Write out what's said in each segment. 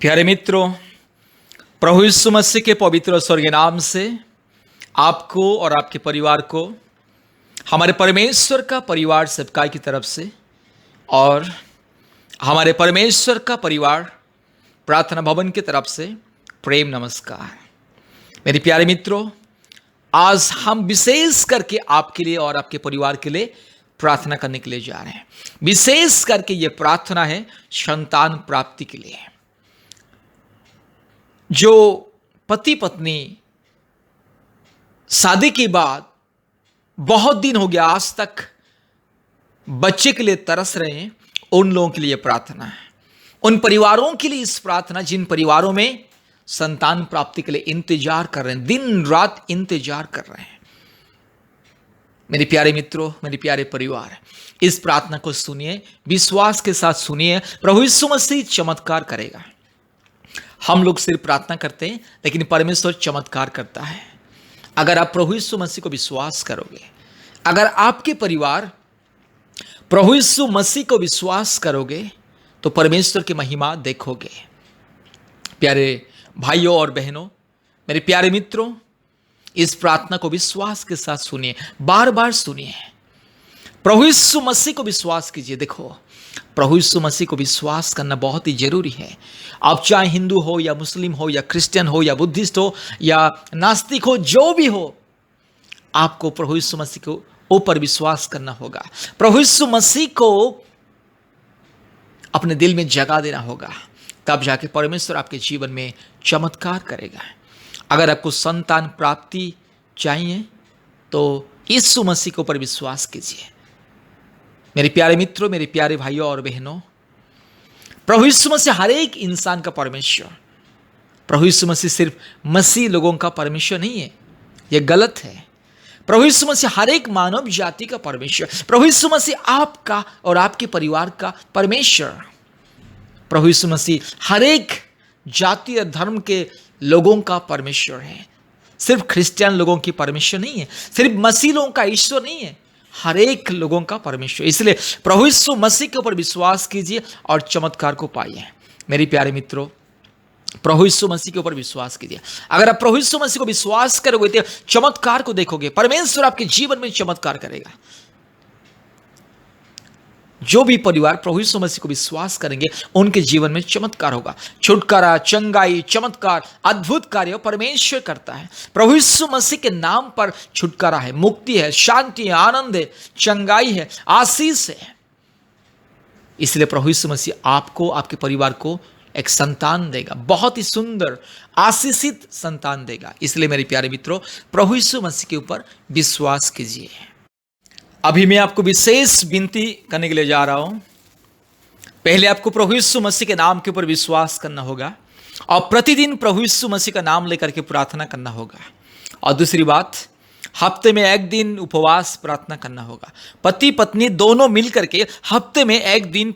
प्यारे मित्रों, प्रभु यीशु मसीह के पवित्र और स्वर्गीय नाम से आपको और आपके परिवार को हमारे परमेश्वर का परिवार सबका की तरफ से और हमारे परमेश्वर का परिवार प्रार्थना भवन की तरफ से प्रेम नमस्कार। मेरे प्यारे मित्रों, आज हम विशेष करके आपके लिए और आपके परिवार के लिए प्रार्थना करने के लिए जा रहे हैं। विशेष करके ये प्रार्थना है संतान प्राप्ति के लिए। जो पति पत्नी शादी के बाद बहुत दिन हो गया आज तक बच्चे के लिए तरस रहे हैं, उन लोगों के लिए प्रार्थना है। उन परिवारों के लिए इस प्रार्थना जिन परिवारों में संतान प्राप्ति के लिए इंतजार कर रहे हैं, दिन रात इंतजार कर रहे हैं। मेरे प्यारे मित्रों, मेरे प्यारे परिवार, इस प्रार्थना को सुनिए, विश्वास के साथ सुनिए। प्रभु यीशु मसीह चमत्कार करेगा। हम लोग सिर्फ प्रार्थना करते हैं, लेकिन परमेश्वर चमत्कार करता है। अगर आप प्रभु यीशु मसीह को विश्वास करोगे, अगर आपके परिवार प्रभु यीशु मसीह को विश्वास करोगे, तो परमेश्वर की महिमा देखोगे। प्यारे भाइयों और बहनों, मेरे प्यारे मित्रों, इस प्रार्थना को विश्वास के साथ सुनिए, बार बार सुनिए। प्रभु यीशु मसीह को विश्वास कीजिए। देखो, प्रभु यीशु मसीह को विश्वास करना बहुत ही जरूरी है। आप चाहे हिंदू हो या मुस्लिम हो या क्रिश्चियन हो या बुद्धिस्ट हो या नास्तिक हो, जो भी हो, आपको प्रभु यीशु मसीह के ऊपर विश्वास करना होगा। प्रभु यीशु मसीह को अपने दिल में जगह देना होगा, तब जाके परमेश्वर आपके जीवन में चमत्कार करेगा। अगर आपको संतान प्राप्ति चाहिए तो यीशु मसीह के ऊपर विश्वास कीजिए। मेरे प्यारे मित्रों, मेरे प्यारे भाइयों और बहनों, प्रभु यीशु मसीह हर एक इंसान का परमेश्वर। प्रभु यीशु मसीह सिर्फ मसीह लोगों का परमेश्वर नहीं है, यह गलत है। प्रभु यीशु मसीह हर एक मानव जाति का परमेश्वर। प्रभु यीशु मसीह आपका और आपके परिवार का परमेश्वर। प्रभु यीशु मसीह हर एक जाति और धर्म के लोगों का परमेश्वर है। सिर्फ क्रिश्चियन लोगों की परमेश्वर नहीं है, सिर्फ मसीह लोगों का ईश्वर नहीं है, हर एक लोगों का परमेश्वर। इसलिए प्रभु यीशु मसीह के ऊपर विश्वास कीजिए और चमत्कार को पाइए। मेरे प्यारे मित्रों, प्रभु यीशु मसीह के ऊपर विश्वास कीजिए। अगर आप प्रभु यीशु मसीह को विश्वास करोगे तो चमत्कार को देखोगे। परमेश्वर आपके जीवन में चमत्कार करेगा। जो भी परिवार प्रभु यीशु मसीह को विश्वास करेंगे, उनके जीवन में चमत्कार होगा। छुटकारा, चंगाई, चमत्कार, अद्भुत कार्य परमेश्वर करता है। प्रभु यीशु मसीह के नाम पर छुटकारा है, मुक्ति है, शांति है, आनंद है, चंगाई है, आशीष है। इसलिए प्रभु यीशु मसीह आपको, आपके परिवार को एक संतान देगा, बहुत ही सुंदर आशीषित संतान देगा। इसलिए मेरे प्यारे मित्रों, प्रभु यीशु मसीह के ऊपर विश्वास कीजिए। अभी मैं आपको विशेष विनती करने के लिए जा रहा हूं। पहले आपको प्रभु यीशु मसीह के नाम के ऊपर विश्वास करना होगा और प्रतिदिन प्रभु यीशु मसीह का नाम लेकर के प्रार्थना करना होगा। और दूसरी बात, हफ्ते में एक दिन उपवास प्रार्थना करना होगा। पति पत्नी दोनों मिलकर के हफ्ते में एक दिन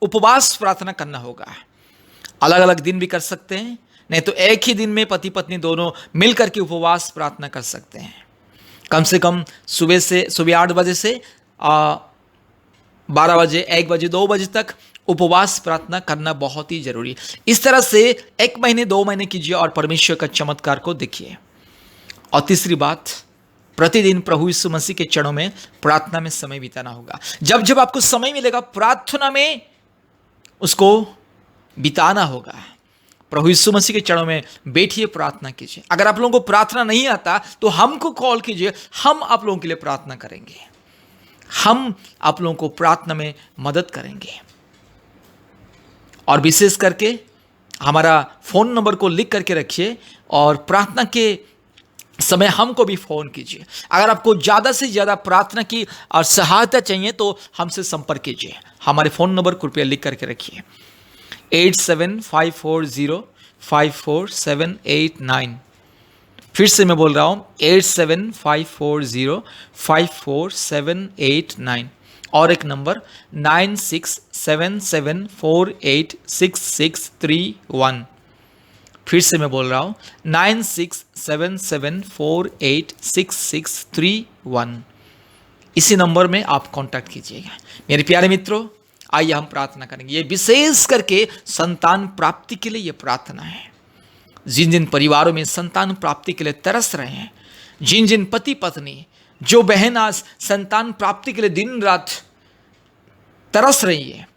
उपवास प्रार्थना करना होगा। अलग अलग दिन भी कर सकते हैं, नहीं तो एक ही दिन में पति पत्नी दोनों मिलकर के उपवास प्रार्थना कर सकते हैं। कम से कम सुबह 8 बजे से 12 बजे, 1 बजे, 2 बजे तक उपवास प्रार्थना करना बहुत ही जरूरी है। इस तरह से 1 महीने 2 महीने कीजिए और परमेश्वर का चमत्कार को देखिए। और तीसरी बात, प्रतिदिन प्रभु यीशु मसीह के चरणों में प्रार्थना में समय बिताना होगा। जब जब आपको समय मिलेगा, प्रार्थना में उसको बिताना होगा। प्रभु यीशु मसीह के चरणों में बैठिए, प्रार्थना कीजिए। अगर आप लोगों को प्रार्थना नहीं आता तो हमको कॉल कीजिए, हम आप लोगों के लिए प्रार्थना करेंगे। हम आप लोगों को प्रार्थना में मदद करेंगे। और विशेष करके हमारा फोन नंबर को लिख करके रखिए और प्रार्थना के समय हमको भी फोन कीजिए। अगर आपको ज़्यादा से ज़्यादा प्रार्थना की और सहायता चाहिए तो हमसे संपर्क कीजिए। हमारे फ़ोन नंबर कृपया लिख करके रखिए, 8754054789। फिर से मैं बोल रहा हूँ, 8754054789। और एक नंबर 9677486631। फिर से मैं बोल रहा हूँ, 9677486631। इसी नंबर में आप कांटेक्ट कीजिएगा। मेरे प्यारे मित्रों, आइए हम प्रार्थना करेंगे। ये विशेष करके संतान प्राप्ति के लिए ये प्रार्थना है। जिन जिन परिवारों में संतान प्राप्ति के लिए तरस रहे हैं, जिन जिन पति पत्नी, जो बहन आज संतान प्राप्ति के लिए दिन रात तरस रही है,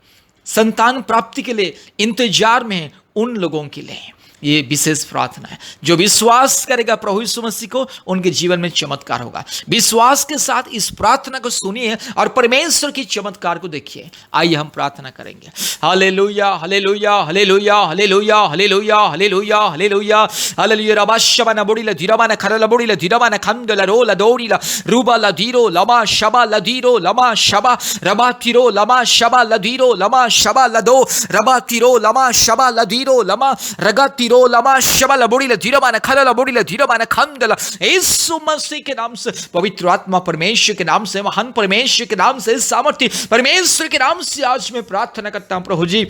संतान प्राप्ति के लिए इंतजार में है, उन लोगों के लिए ये विशेष प्रार्थना है। जो विश्वास करेगा प्रभु यीशु मसीह को, उनके जीवन में चमत्कार होगा। विश्वास के साथ इस प्रार्थना को सुनिए और परमेश्वर की चमत्कार को देखिए। आइए हम प्रार्थना करेंगे। हालेलुया, हालेलुया, हालेलुया, हालेलुया, हालेलुया, हालेलुया, हालेलुया, हालेलुया। रबाशबना बोडिला धीरबाना खरला बोडिला धीरबाना खंदला रोला दोडिला रूबाला धीरो लमा शबा लधीरो लमा शबा रबा तिरो लमा शबा लधीरो लमा शबा लदो रबा तिरो लमा शबा लधीरो लमा रगा रो लमा शबल बोडिल धीरबान खलल बोडिल धीरबान खंदल। यीशु मसीह के नाम से, पवित्र आत्मा परमेश्वर के नाम से, महान परमेश्वर के नाम से, सामर्थ्य परमेश्वर के नाम से आज मैं प्रार्थना करता हूं प्रभु जी,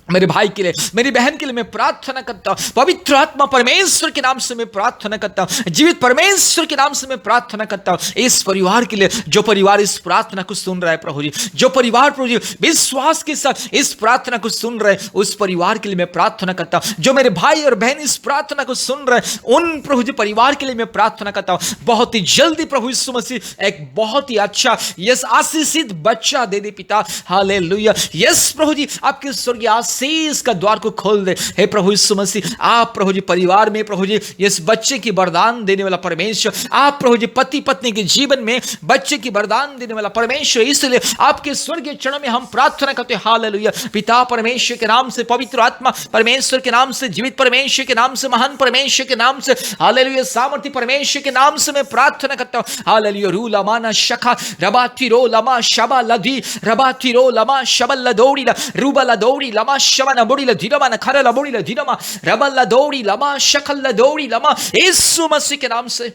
मेरे भाई के लिए, मेरी बहन के लिए मैं प्रार्थना करता हूं। पवित्र आत्मा परमेश्वर के नाम से मैं प्रार्थना करता हूं। जीवित परमेश्वर के नाम से मैं प्रार्थना करता हूं इस परिवार के लिए, जो परिवार इस प्रार्थना को सुन रहा है प्रभु जी, जो परिवार प्रभु जी विश्वास के साथ इस प्रार्थना को सुन रहे हैं, उस परिवार के लिए मैं प्रार्थना करता हूं। जो मेरे भाई और बहन इस प्रार्थना को सुन रहे हैं, उन प्रभु जी परिवार के लिए मैं प्रार्थना करता हूं। बहुत ही जल्दी प्रभु यीशु मसीह एक बहुत ही अच्छा यस आशीषित बच्चा दे दे पिता। हालेलुया। यस प्रभु जी, आपके स्वर्गीय आशीष का द्वार को खोल दे। हे प्रभु यीशु मसीह, आप प्रभु जी परिवार में प्रभु जी इस बच्चे की वरदान देने वाला परमेश्वर, आप प्रभु जी पति पत्नी के जीवन में बच्चे की वरदान देने वाला परमेश्वर, इसलिए आपके स्वर्गीय चरणों में हम प्रार्थना करते हैं। हालेलुया। पिता परमेश्वर के नाम से, पवित्र आत्मा परमेश्वर के नाम से, जीवित परमेश्वर के नाम से, महान परमेश्वर के नाम से, हालेलुया, सामर्थ्य परमेश्वर के नाम से मैं प्रार्थना करता हूं। हालेलुया। रूला माना शखा रबाती रो लमा शबा लधी रबाती रो लमा शबल लदौड़ी रूबा लदौड़ी लमा शबा बोड़ी धीरमा न खरला बोड़ी धीरमा रबल दौड़ी लमा शखल दौड़ी लमा। यीशु मसीह के नाम से,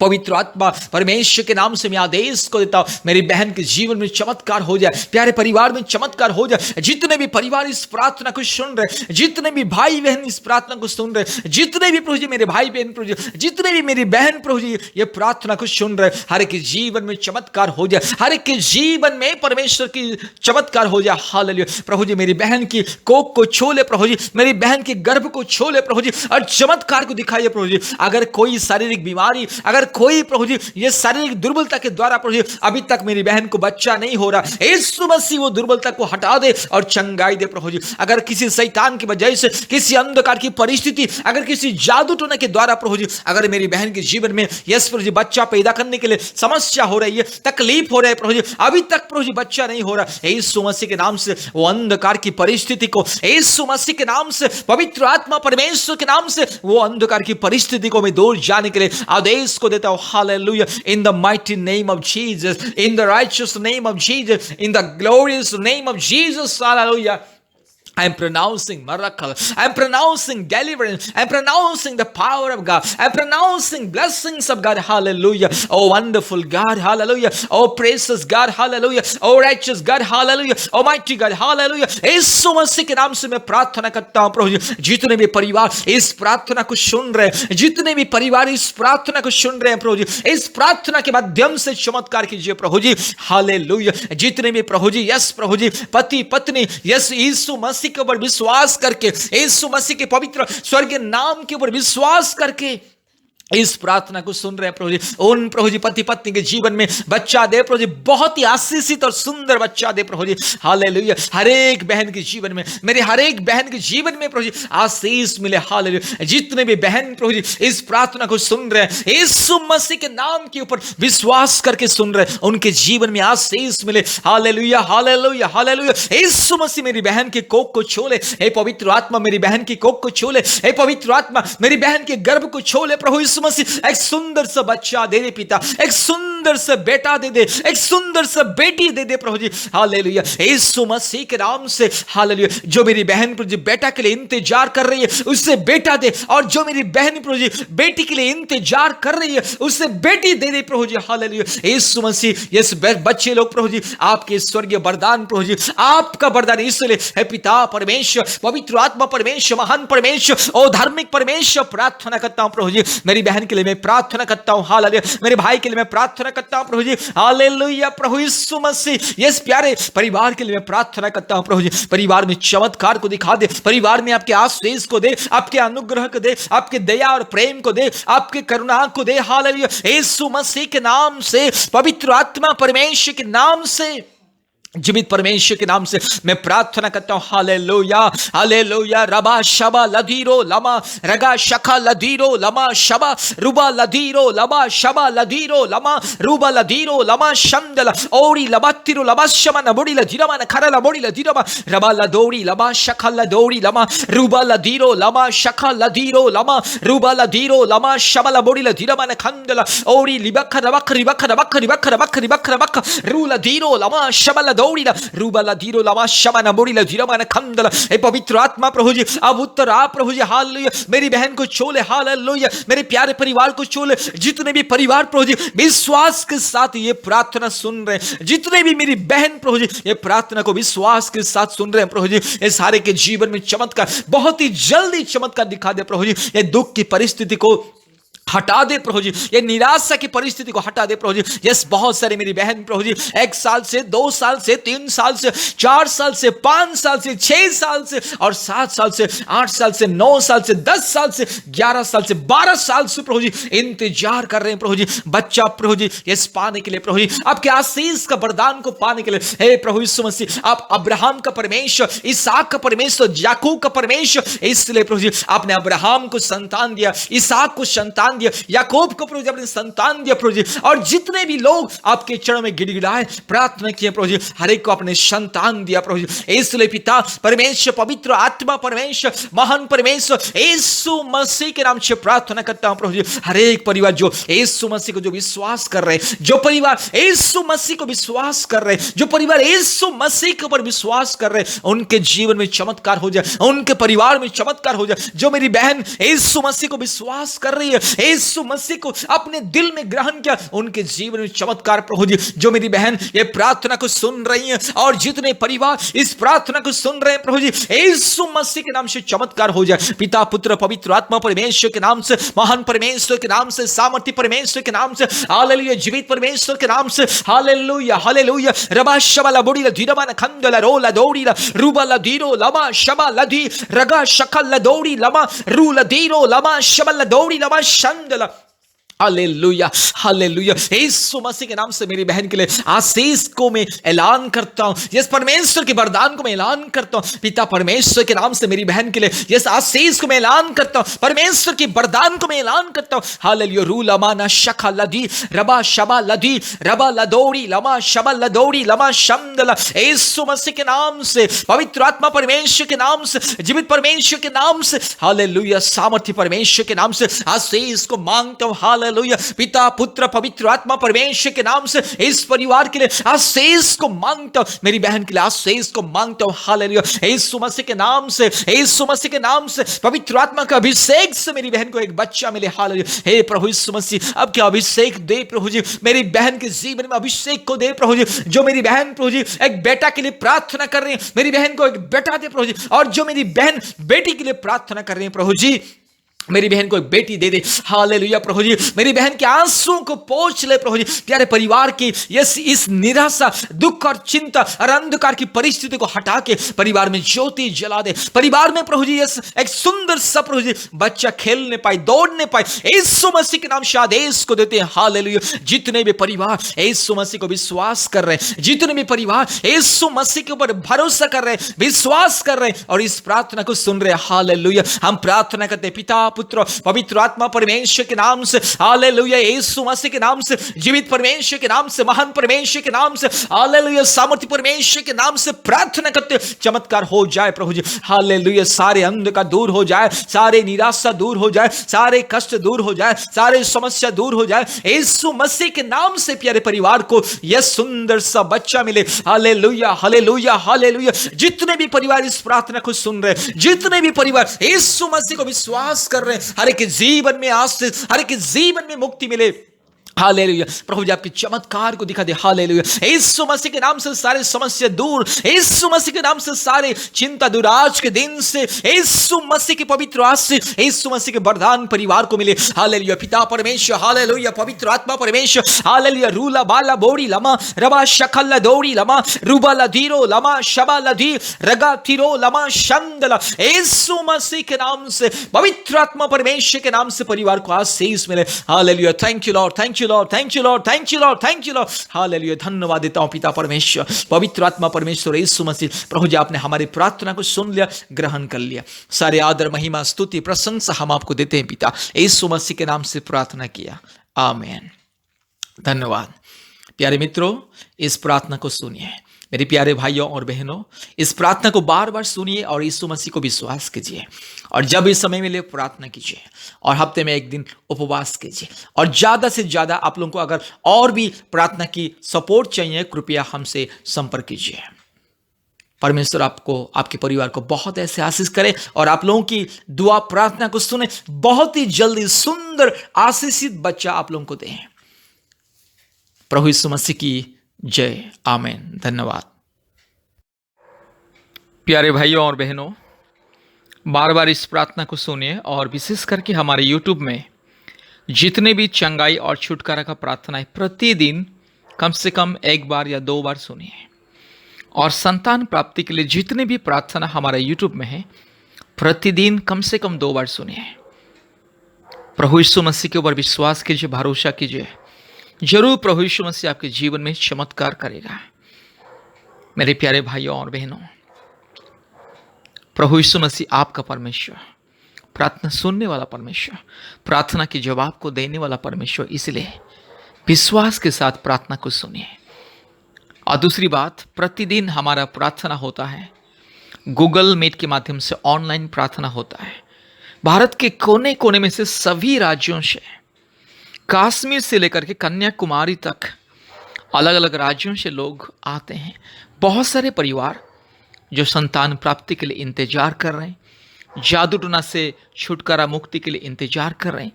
पवित्र आत्मा परमेश्वर के नाम से मैं आदेश को देता हूं, मेरी बहन के जीवन में चमत्कार हो जाए, प्यारे परिवार में चमत्कार हो जाए। जितने भी परिवार इस प्रार्थना को सुन रहे, जितने भी भाई बहन इस प्रार्थना को सुन रहे, जितने भी प्रभु जी मेरे भाई बहन प्रभु जी, जितने भी मेरी बहन प्रभु जी ये प्रार्थना को सुन रहे, हर एक के जीवन में चमत्कार हो जाए, हर एक के जीवन में परमेश्वर की चमत्कार हो जाए। हालेलुया। प्रभु जी मेरी बहन की कोख को छोले प्रभु जी, मेरी बहन के गर्भ को छोले प्रभु जी, और चमत्कार को दिखाइए प्रभु जी। अगर कोई शारीरिक बीमारी, अगर कोई प्रभु जी ये शारीरिक दुर्बलता के द्वारा प्रभु जी अभी तक मेरी बहन को बच्चा नहीं हो रहा, यीशु मसीह वो दुर्बलता को हटा दे और चंगाई दे प्रभु जी। अगर किसी शैतान की वजह से, किसी अंधकार की परिस्थिति, अगर किसी जादू टोने के द्वारा प्रभु जी अगर मेरी बहन के जीवन में यस प्रभु जी बच्चा पैदा करने के लिए समस्या हो रही है, तकलीफ हो रही है प्रभु जी, अभी तक प्रभु जी बच्चा नहीं हो रहा, यीशु मसीह के नाम से वो अंधकार की परिस्थिति को, यीशु मसीह के नाम से, पवित्र आत्मा परमेश्वर के नाम से वो अंधकार की परिस्थिति को मैं दूर जाने के लिए आदेश को देता हूं। Hallelujah. In the mighty name of Jesus, in the righteous name of Jesus, in the glorious name of Jesus. Hallelujah. I am pronouncing miracle. I am pronouncing deliverance. I am pronouncing the power of God. I am pronouncing blessings of God. Hallelujah. Oh wonderful God. Hallelujah. Oh precious God. Hallelujah. Oh righteous God. Hallelujah. Almighty God. Hallelujah. यीशु मसीह के नाम से मैं प्रार्थना करता हूं प्रभु जी, जितने भी परिवार इस प्रार्थना को सुन रहे हैं, जितने भी परिवार इस प्रार्थना को सुन रहे हैं प्रभु जी, इस प्रार्थना के माध्यम से चमत्कार कीजिए प्रभु जी। हालेलुया। जितने भी प्रभु जी यस प्रभु जी पति पत्नी यस यीशु मसीह के ऊपर विश्वास करके, यीशु मसीह के पवित्र स्वर्गीय नाम के ऊपर विश्वास करके इस प्रार्थना को सुन रहे हैं प्रभु जी, उन प्रभु जी पति पत्नी के जीवन में बच्चा दे प्रभु जी, बहुत ही आशीषित और सुंदर बच्चा दे प्रभु जी। हालेलुया। हर एक बहन के जीवन में, मेरे हर एक बहन के जीवन में प्रभु जी आशीष मिले। हालेलुया। जितने भी बहन प्रभु जी इस प्रार्थना को सुन रहे हैं, यीशु मसीह के नाम के ऊपर विश्वास करके सुन रहे हैं, उनके जीवन में आशीष मिले। हालेलुया, हालेलुया, हालेलुया। यीशु मसीह मेरी बहन के कोख को छोले, हे पवित्र आत्मा मेरी बहन की कोख को छोले, हे पवित्र आत्मा मेरी बहन के गर्भ को छोले प्रभु यीशु मसीह। एक सुंदर सा बच्चा दे दे पिता, एक सुंदर सा बेटा दे दे, एक सुंदर सा बेटी दे दे प्रभु जी। हालेलुया। यीशु मसीह के नाम से हालेलुया। जो मेरी बहन प्रभु जी बेटा के लिए इंतजार कर रही है उससे बेटा दे, और जो मेरी बहन प्रभु जी बेटी के लिए इंतजार कर रही है उससे बेटी दे दे प्रभु जी। हालेलुया। यीशु मसीह इस बच्चे लोग प्रभु जी आपके स्वर्गीय वरदान प्रभु जी, आपका वरदान इसलिए है पिता परमेश्वर, पवित्र आत्मा परमेश्वर, महान परमेश्वर और धार्मिक परमेश्वर, प्रार्थना करता हूं प्रभु जी मेरी बहन के लिए मैं प्रार्थना करता हूं, हालेलुया। मेरे भाई के लिए मैं प्रार्थना करता हूं प्रभु जी, हालेलुया। प्रभु यीशु मसीह, यस प्यारे परिवार के लिए मैं प्रार्थना करता हूं प्रभु जी, परिवार में चमत्कार को दिखा दे, परिवार में आपके आशीष को दे, आपके अनुग्रह को दे, आपके दया और प्रेम को दे, आपके करुणा को दे, हालेलुया। यीशु मसीह के नाम से, पवित्र आत्मा परमेश्वर के नाम से, जीवित परमेश्वर के नाम से मैं प्रार्थना करता हूं, हालेलुया, हालेलुया। रबा शबा लधीरो लमा रगा शखा लधीरो लमा शबा रुबा लधीरो लमा शबा लधीरो लमा रुबा लधीरो लमा शंदला ओरी लबातिरो लबा शमा नबोड़ी लधीरमा नखरा लबोड़ी लधीरमा रबा लदोड़ी लमा शखा लदोड़ी लमा रुबा लधीरो लमा शखा लधीरो लमा रुबा लधीरो लमा शबा लबोड़ी लधीरमा नखंदला ओरी लिबख रबख रिबख रबख रिबख रबख रिबख रबख रू लधीरो लमा शबा रूबला धीरो लवा शमन बोड़ी लधीरमन खंदल। हे पवित्र आत्मा प्रभु जी, अब उत्तर आ प्रभु जी, हालेलुया। मेरी बहन को छोले, हालेलुया। मेरे प्यारे परिवार को छोले, जितने भी परिवार प्रभु जी विश्वास के साथ ये प्रार्थना सुन रहे हैं, जितने भी मेरी बहन प्रभु जी ये प्रार्थना को विश्वास के साथ सुन रहे हैं प्रभु जी, ये सारे के जीवन में चमत्कार, बहुत ही जल्दी चमत्कार दिखा दे प्रभु जी। ये दुख की परिस्थिति को हटा दे प्रभु जी, ये निराशा की परिस्थिति को हटा दे प्रभु जी। यस, बहुत सारे मेरी बहन प्रभु जी 1 साल से, 2 साल से, 3 साल से, 4 साल से, 5 साल से, 6 साल से और 7 साल से, 8 साल से, 9 साल से, 10 साल से, 11 साल से, 12 साल से प्रभु जी इंतजार कर रहे हैं प्रभु जी बच्चा प्रभु जी यस पाने के लिए प्रभु जी, आपके आशीष का वरदान को पाने के लिए। हे प्रभु यीशु मसीह, आप अब्राहम का परमेश्वर, इसहाक का परमेश्वर, याकूब का परमेश्वर, इसलिए प्रभु जी आपने अब्राहम को संतान दिया, इसहाक को संतान दिया, याकूब को प्रभु जी अपने संतान दिया प्रभु जी, और जितने भी लोग आपके चरणों में गिड़गिड़ाए प्रार्थना किए प्रभु जी, हर एक को अपने संतान दिया प्रभु जी। इसलिए पिता परमेश्वर, पवित्र आत्मा परमेश्वर, महान परमेश्वर यीशु मसीह के नाम से प्रार्थना करता हूं प्रभु जी, हर एक परिवार जो यीशु मसीह को जो विश्वास कर रहे हैं, जो परिवार यीशु मसीह को विश्वास कर रहे हैं, जो परिवार यीशु मसीह के ऊपर विश्वास कर रहे हैं, उनके जीवन में चमत्कार हो जाए, उनके परिवार में चमत्कार हो जाए। जो मेरी बहन यीशु मसीह को विश्वास कर रही है, यीशु मसीह को अपने दिल में ग्रहण किया, उनके जीवन में चमत्कार प्रभु जी। जो मेरी बहन ये प्रार्थना को सुन रही है और जितने परिवार इस प्रार्थना को सुन रहे हैं प्रभु जी, यीशु मसीह के नाम से चमत्कार हो जाए। पिता पुत्र पवित्र आत्मा परमेश्वर के नाम से, महान परमेश्वर के नाम से, सामर्थ्य परमेश्वर के नाम से, हालेलुया, जीवित परमेश्वर के नाम से, हालेलुया, हालेलुया। रबा शबला बोड़ी धीरमा खंडला रोला दौड़ी रूबला धीरो लमा शबला धी रगा शकल दौड़ी लमा रूला धीरो लमा शबला दौड़ी लमा शंदला। हालेलुया, हालेलुया। यीशु मसीह के नाम से मेरी बहन के लिए आशीष को मैं ऐलान करता हूं, यस परमेश्वर के वरदान को मैं ऐलान करता हूं। पिता परमेश्वर के नाम से मेरी बहन के लिए यस आशीष को मैं ऐलान करता हूं, परमेश्वर के वरदान को मैं ऐलान करता हूं। हालेलुया। रूला माना शखा लदी रबा शबा लदी रबा लदौड़ी लमा शबा लदौड़ी लमा शमदला। यीशु मसीह के नाम से, पवित्र आत्मा परमेश्वर के नाम से, जीवित परमेश्वर के नाम से, हालेलुया, सामर्थ्य परमेश्वर के नाम से आशीष को मांगता हूं। हालेलुया। पिता पुत्र पवित्र आत्मा परमेश्वर के नाम से इस परिवार के लिए आशीष को मांगता हूं, मेरी बहन के लिए आशीष को मांगता हूं। हालेलुया। यीशु मसीह के नाम से, यीशु मसीह के नाम से, पवित्र आत्मा का अभिषेक से मेरी बहन को एक बच्चा मिले। हालेलुया। हे प्रभु यीशु मसीह, अब क्या अभिषेक दे प्रभु जी, मेरी बहन के जीवन में अभिषेक को दे प्रभु जी। जो मेरी बहन प्रभु जी एक बेटा के लिए प्रार्थना कर रही है, मेरी बहन को एक बेटा दे प्रभु जी, और जो मेरी बहन बेटी के लिए प्रार्थना कर रही है प्रभु जी, मेरी बहन को एक बेटी दे दे। हालेलुया प्रभु जी। मेरी बहन के आंसुओं को पोंछ ले प्रभु जी। प्यारे परिवार की इस निराशा, दुख और चिंता और अंधकार की परिस्थिति को हटा के परिवार में ज्योति जला दे। परिवार में प्रभु जी एक सुंदर सा प्रभु जी बच्चा खेलने पाए, दौड़ने पाए, यीशु मसीह के नाम से आदेश को देते हैं। हालेलुया। जितने भी परिवार यीशु मसीह को विश्वास कर रहे हैं, जितने भी परिवार यीशु मसीह के ऊपर भरोसा कर रहे हैं, विश्वास कर रहे हैं और इस प्रार्थना को सुन रहे हैं, हालेलुया, हम प्रार्थना करते हैं पिता पुत्र पवित्र आत्मा परमेश्वर के नाम से, हालेलुया, यीशु मसीह के नाम से, जीवित परमेश्वर के नाम से, महान परमेश्वर के नाम से, हालेलुया, सामर्थ्य परमेश्वर के नाम से प्रार्थना करते चमत्कार हो जाए प्रभु जी। हालेलुया। सारे अंधकार दूर हो जाए, सारे निराशा दूर हो जाए, सारे कष्ट दूर हो जाए, सारे समस्या दूर हो जाए, यीशु मसीह के नाम से प्यारे परिवार को यह सुंदर सा बच्चा मिले। हालेलुया, हालेलुया, हालेलुया। जितने भी परिवार इस प्रार्थना को सुन रहे, जितने भी परिवार यीशु मसीह को विश्वास कर रहे, हर एक जीवन में आशीष, हर एक जीवन में मुक्ति मिले। हालेलुया। प्रभु जी आपके चमत्कार को दिखा दे। हालेलुया। यीशु मसीह के नाम से सारे समस्या दूर, यीशु मसीह के नाम से सारे चिंता दूर आज के दिन से। यीशु मसीह के पवित्र आशीष, यीशु मसीह के वरदान परिवार को मिले। हालेलुया। पिता परमेश्वर, हालेलुया। पवित्र आत्मा परमेश्वर, हालेलुया। रूला बाला बोड़ी लमा रबा शकल्ला दौड़ी लमा रूबा लधीरो लमा शबा लधी रगा तिरो लमा शंदला। यीशु मसीह के नाम से, पवित्र आत्मा परमेश्वर के नाम से परिवार को आशीष मिले। Hallelujah. Thank you Lord, thank you Lord, thank you Lord, thank you Lord, thank you Lord. Hallelujah. धन्यवाद देता हूं पिता परमेश्वर, पवित्र आत्मा परमेश्वर, यीशु मसीह। प्रभु जी आपने हमारी प्रार्थना को सुन लिया, ग्रहण कर लिया। सारे आदर महिमा स्तुति प्रशंसा हम आपको देते हैं पिता, यीशु मसीह के नाम से प्रार्थना किया, आमीन। धन्यवाद। प्यारे मित्रों, इस प्रार्थना को सुनिए। मेरे प्यारे भाइयों और बहनों, इस प्रार्थना को बार बार सुनिए और यीशु मसीह को विश्वास कीजिए। और जब भी समय मिले प्रार्थना कीजिए, और हफ्ते में एक दिन उपवास कीजिए। और ज़्यादा से ज़्यादा आप लोगों को अगर और भी प्रार्थना की सपोर्ट चाहिए, कृपया हमसे संपर्क कीजिए। परमेश्वर आपको, आपके परिवार को बहुत ऐसे आशीष करे और आप लोगों की दुआ प्रार्थना को सुने। बहुत ही जल्दी सुंदर आशीषित बच्चा आप लोगों को दें। प्रभु यीशु मसीह की जय, आमीन। धन्यवाद। प्यारे भाइयों और बहनों, बार बार इस प्रार्थना को सुनिए और विशेष करके हमारे YouTube में जितने भी चंगाई और छुटकारा का प्रार्थना है, प्रतिदिन कम से कम एक बार या 2 बार सुनिए। और संतान प्राप्ति के लिए जितने भी प्रार्थना हमारे YouTube में है, प्रतिदिन कम से कम 2 बार सुनिए। प्रभु यीशु मसीह के ऊपर विश्वास कीजिए, भरोसा कीजिए, जरूर प्रभु यीशु मसीह आपके जीवन में चमत्कार करेगा। मेरे प्यारे भाइयों और बहनों, प्रभु यीशु मसीह आपका परमेश्वर, प्रार्थना सुनने वाला परमेश्वर, प्रार्थना के जवाब को देने वाला परमेश्वर। इसलिए विश्वास के साथ प्रार्थना को सुनिए। और दूसरी बात, प्रतिदिन हमारा प्रार्थना होता है गूगल मीट के माध्यम से, ऑनलाइन प्रार्थना होता है। भारत के कोने कोने में से, सभी राज्यों से, कश्मीर से लेकर के कन्याकुमारी तक अलग अलग राज्यों से लोग आते हैं। बहुत सारे परिवार जो संतान प्राप्ति के लिए इंतजार कर रहे हैं, जादू टोना से छुटकारा मुक्ति के लिए इंतजार कर रहे हैं,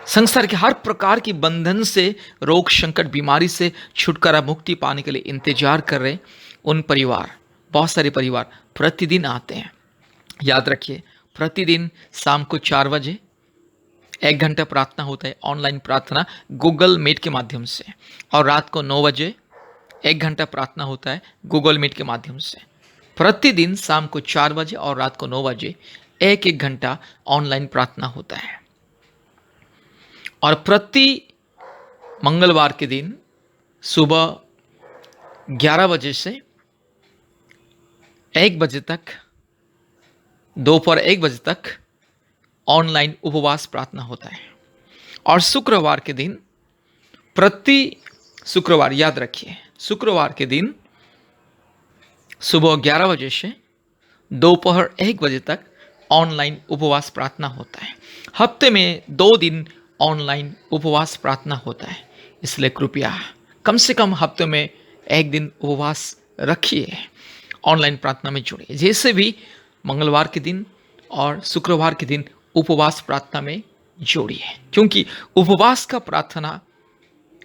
संसार के हर प्रकार की बंधन से, रोग संकट बीमारी से छुटकारा मुक्ति पाने के लिए इंतजार कर रहे हैं, उन परिवार, बहुत सारे परिवार प्रतिदिन आते हैं। याद रखिए, प्रतिदिन शाम को 4 बजे 1 घंटा प्रार्थना होता है, ऑनलाइन प्रार्थना गूगल मीट के माध्यम से। और रात को 9 बजे 1 घंटा प्रार्थना होता है गूगल मीट के माध्यम से। प्रतिदिन शाम को 4 बजे और रात को 9 बजे 1-1 घंटा ऑनलाइन प्रार्थना होता है। और प्रति मंगलवार के दिन सुबह 11 बजे से 1 बजे तक, दोपहर 1 बजे तक ऑनलाइन उपवास प्रार्थना होता है। और शुक्रवार के दिन, प्रति शुक्रवार, याद रखिए, शुक्रवार के दिन सुबह 11 बजे से दोपहर 1 बजे तक ऑनलाइन उपवास प्रार्थना होता है। हफ्ते में 2 दिन ऑनलाइन उपवास प्रार्थना होता है। इसलिए कृपया कम से कम हफ्ते में 1 दिन उपवास रखिए, ऑनलाइन प्रार्थना में जुड़िए। जैसे भी मंगलवार के दिन और शुक्रवार के दिन उपवास प्रार्थना में जोड़िए, क्योंकि उपवास का प्रार्थना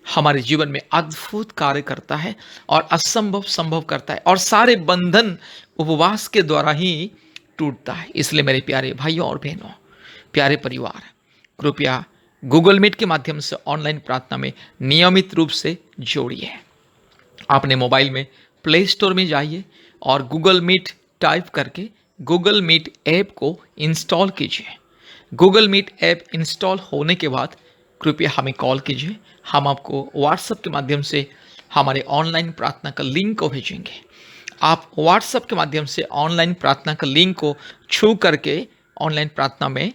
हमारे जीवन में अद्भुत कार्य करता है और असंभव संभव करता है, और सारे बंधन उपवास के द्वारा ही टूटता है। इसलिए मेरे प्यारे भाइयों और बहनों, प्यारे परिवार, कृपया गूगल मीट के माध्यम से ऑनलाइन प्रार्थना में नियमित रूप से जोड़िए। आपने मोबाइल में प्ले स्टोर में जाइए और गूगल मीट टाइप करके गूगल मीट ऐप को इंस्टॉल कीजिए। गूगल मीट ऐप इंस्टॉल होने के बाद कृपया हमें कॉल कीजिए। हम आपको व्हाट्सएप के माध्यम से हमारे ऑनलाइन प्रार्थना का लिंक को भेजेंगे। आप व्हाट्सएप के माध्यम से ऑनलाइन प्रार्थना का लिंक को छू करके ऑनलाइन प्रार्थना में,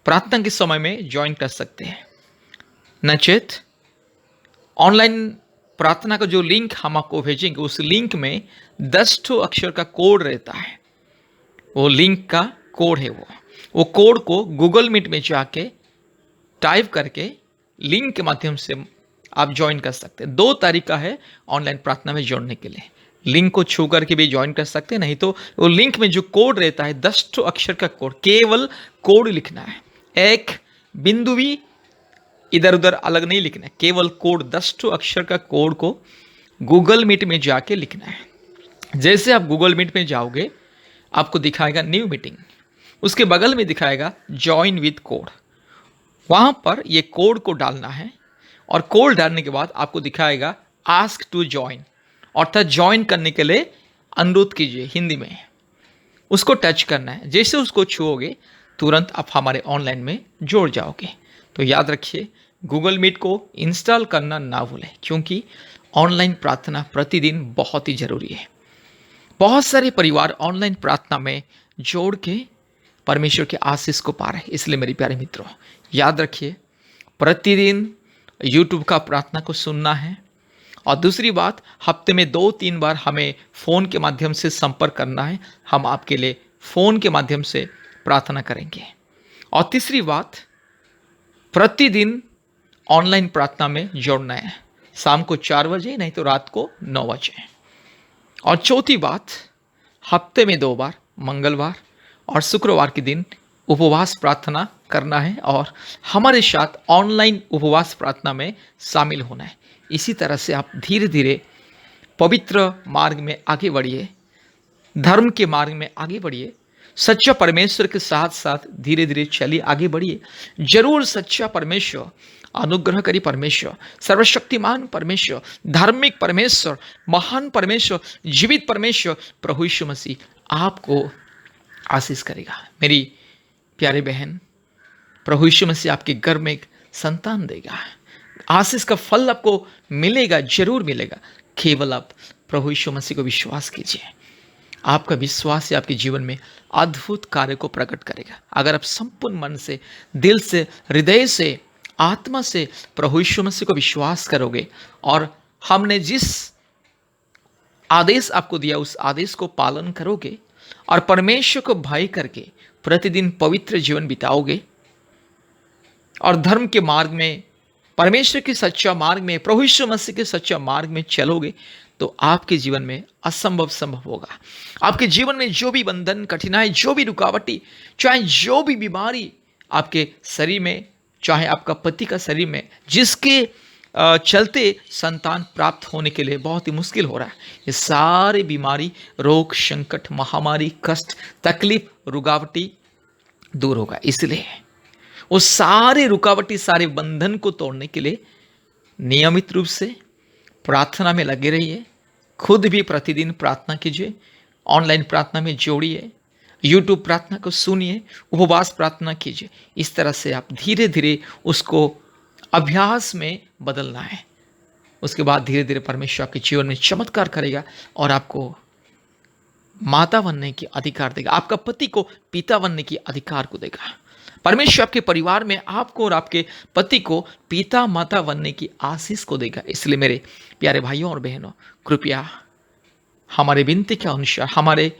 प्रार्थना के समय में ज्वाइन कर सकते हैं। नचेत ऑनलाइन प्रार्थना का जो लिंक हम आपको भेजेंगे, उस लिंक में 10 अक्षर का कोड रहता है। वो लिंक का कोड है, वो कोड को गूगल मीट में जाके टाइप करके लिंक के माध्यम से आप ज्वाइन कर सकते हैं। 2 तरीका है ऑनलाइन प्रार्थना में जोड़ने के लिए। लिंक को छू करके भी ज्वाइन कर सकते हैं, नहीं तो वो लिंक में जो कोड रहता है 10 अक्षर का कोड, केवल कोड लिखना है। 1 बिंदु भी इधर उधर अलग नहीं लिखना है, केवल कोड 10 अक्षर का कोड को गूगल मीट में जाके लिखना है। जैसे आप गूगल मीट में जाओगे आपको दिखाएगा न्यू मीटिंग, उसके बगल में दिखाएगा ज्वाइन विद कोड, वहां पर ये कोड को डालना है और कोड डालने के बाद आपको दिखाएगा आस्क टू ज्वाइन, अर्थात ज्वाइन करने के लिए अनुरोध कीजिए हिंदी में। उसको टच करना है, जैसे उसको छुओगे तुरंत आप हमारे ऑनलाइन में जुड़ जाओगे। तो याद रखिए गूगल मीट को इंस्टॉल करना ना भूलें, क्योंकि ऑनलाइन प्रार्थना प्रतिदिन बहुत ही जरूरी है। बहुत सारे परिवार ऑनलाइन प्रार्थना में जोड़ के परमेश्वर के आशीष को पा रहे हैं। इसलिए मेरे प्यारे मित्रों याद रखिए प्रतिदिन यूट्यूब का प्रार्थना को सुनना है, और दूसरी बात हफ्ते में 2-3 बार हमें फ़ोन के माध्यम से संपर्क करना है, हम आपके लिए फ़ोन के माध्यम से प्रार्थना करेंगे। और तीसरी बात प्रतिदिन ऑनलाइन प्रार्थना में जोड़ना है, शाम को 4 बजे नहीं तो रात को 9 बजे। और चौथी बात हफ्ते में 2 बार मंगलवार और शुक्रवार के दिन उपवास प्रार्थना करना है और हमारे साथ ऑनलाइन उपवास प्रार्थना में शामिल होना है। इसी तरह से आप धीरे धीरे पवित्र मार्ग में आगे बढ़िए, धर्म के मार्ग में आगे बढ़िए, सच्चा परमेश्वर के साथ साथ धीरे धीरे चलिए आगे बढ़िए। जरूर सच्चा परमेश्वर, अनुग्रहकारी परमेश्वर, सर्वशक्तिमान परमेश्वर, धार्मिक परमेश्वर, महान परमेश्वर, जीवित परमेश्वर प्रभु यीशु मसीह आपको आशीष करेगा। मेरी प्यारे बहन, प्रभु यीशु मसीह आपके घर में एक संतान देगा, आशीष का फल आपको मिलेगा, जरूर मिलेगा। केवल आप प्रभु यीशु मसीह को विश्वास कीजिए, आपका विश्वास ही आपके जीवन में अद्भुत कार्य को प्रकट करेगा। अगर आप संपूर्ण मन से, दिल से, हृदय से, आत्मा से प्रभु यीशु मसीह को विश्वास करोगे और हमने जिस आदेश आपको दिया उस आदेश को पालन करोगे और परमेश्वर को भय करके प्रतिदिन पवित्र जीवन बिताओगे और धर्म के मार्ग में, परमेश्वर के सच्चा मार्ग में, प्रभु यीशु मसीह के सच्चा मार्ग में चलोगे, तो आपके जीवन में असंभव संभव होगा। आपके जीवन में जो भी बंधन, कठिनाई, जो भी रुकावटी, चाहे जो भी बीमारी आपके शरीर में, चाहे आपका पति का शरीर में, जिसके चलते संतान प्राप्त होने के लिए बहुत ही मुश्किल हो रहा है, ये सारी बीमारी, रोग, संकट, महामारी, कष्ट, तकलीफ, रुकावटी दूर होगा। इसलिए वो सारे रुकावटी, सारे बंधन को तोड़ने के लिए नियमित रूप से प्रार्थना में लगे रहिए। खुद भी प्रतिदिन प्रार्थना कीजिए, ऑनलाइन प्रार्थना में जोड़िए, यूट्यूब प्रार्थना को सुनिए, उपवास प्रार्थना कीजिए। इस तरह से आप धीरे धीरे उसको अभ्यास में बदलना है। उसके बाद धीरे धीरे परमेश्वर आपके जीवन में चमत्कार करेगा और आपको माता बनने की अधिकार देगा, आपका पति को पिता बनने की अधिकार को देगा। परमेश्वर आपके परिवार में आपको और आपके पति को पिता माता बनने की आशीष को देगा। इसलिए मेरे प्यारे भाइयों और बहनों, कृपया हमारे विनती के अनुसार, हमारे